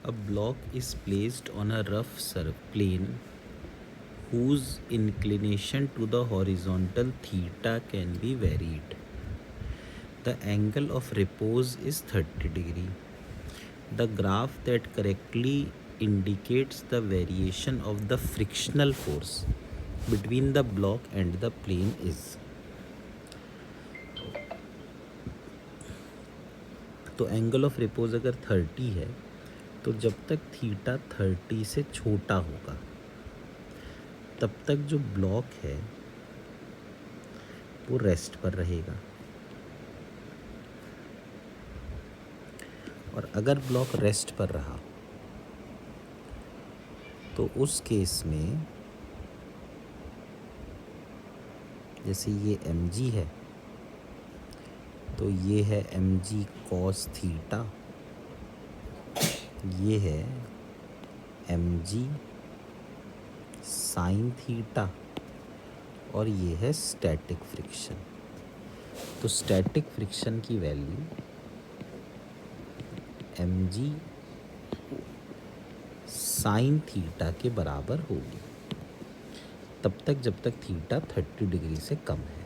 A block is placed on a rough plane whose inclination to the horizontal theta can be varied. The angle of repose is 30 degree. The graph that correctly indicates the variation of the frictional force between the block and the plane is. तो angle of repose अगर 30 है तो जब तक theta 30 से छोटा होगा तब तक जो ब्लॉक है वो रेस्ट पर रहेगा, और अगर ब्लॉक रेस्ट पर रहा तो उस केस में जैसे ये mg है तो ये है mg cos थीटा, ये है mg sin थीटा, और ये है स्टैटिक फ्रिक्शन। तो स्टैटिक फ्रिक्शन की वैल्यू mg sin थीटा के बराबर होगी तब तक जब तक थीटा 30 डिग्री से कम है।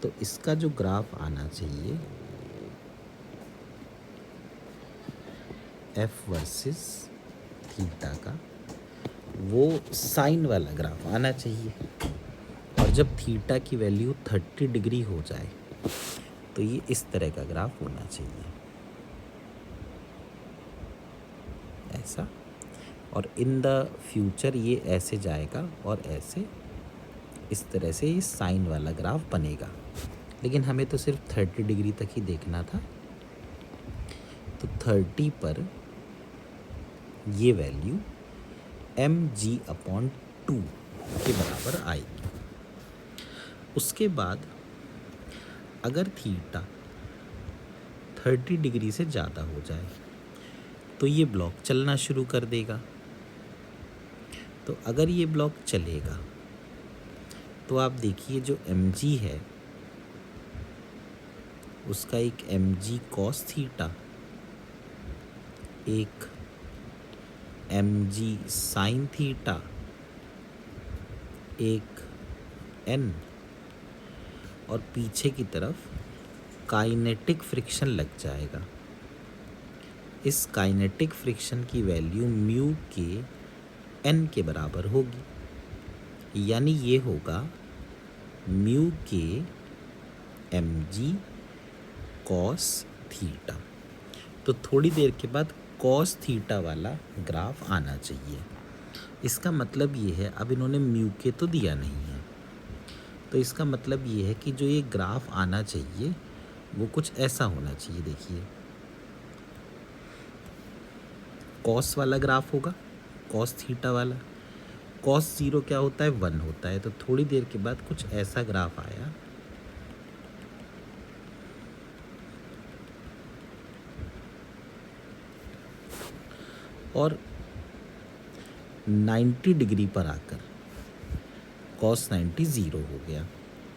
तो इसका जो ग्राफ आना चाहिए एफ वर्सेस थीटा का, वो साइन वाला ग्राफ आना चाहिए, और जब थीटा की वैल्यू 30 डिग्री हो जाए तो ये इस तरह का ग्राफ होना चाहिए, ऐसा। और इन द फ्यूचर ये ऐसे जाएगा और ऐसे, इस तरह से ये साइन वाला ग्राफ बनेगा। लेकिन हमें तो सिर्फ 30 डिग्री तक ही देखना था, तो 30 पर ये वैल्यू mg/2 के बराबर आएगी। उसके बाद अगर थीटा 30 डिग्री से ज़्यादा हो जाए तो ये ब्लॉक चलना शुरू कर देगा। तो अगर ये ब्लॉक चलेगा तो आप देखिए जो mg है उसका एक mg cos थीटा, एक mg sin थीटा, एक n, और पीछे की तरफ काइनेटिक फ्रिक्शन लग जाएगा। इस काइनेटिक फ्रिक्शन की वैल्यू म्यू के n के बराबर होगी, यानी ये होगा म्यू के mg cos थीटा। तो थोड़ी देर के बाद cos थीटा वाला ग्राफ आना चाहिए। इसका मतलब ये है, अब इन्होंने म्यू के तो दिया नहीं है, तो इसका मतलब ये है कि जो ये ग्राफ आना चाहिए वो कुछ ऐसा होना चाहिए। देखिए cos वाला ग्राफ होगा, cos थीटा वाला। cos 0 क्या होता है, 1 होता है। तो थोड़ी देर के बाद कुछ ऐसा ग्राफ आया, और 90 डिग्री पर आकर cos 90 0 हो गया,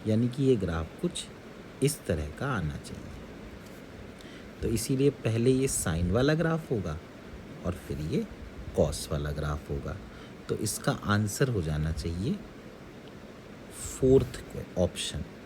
यानी कि ये ग्राफ कुछ इस तरह का आना चाहिए। तो इसीलिए पहले ये साइन वाला ग्राफ होगा और फिर ये cos वाला ग्राफ होगा। तो इसका आंसर हो जाना चाहिए 4th ऑप्शन।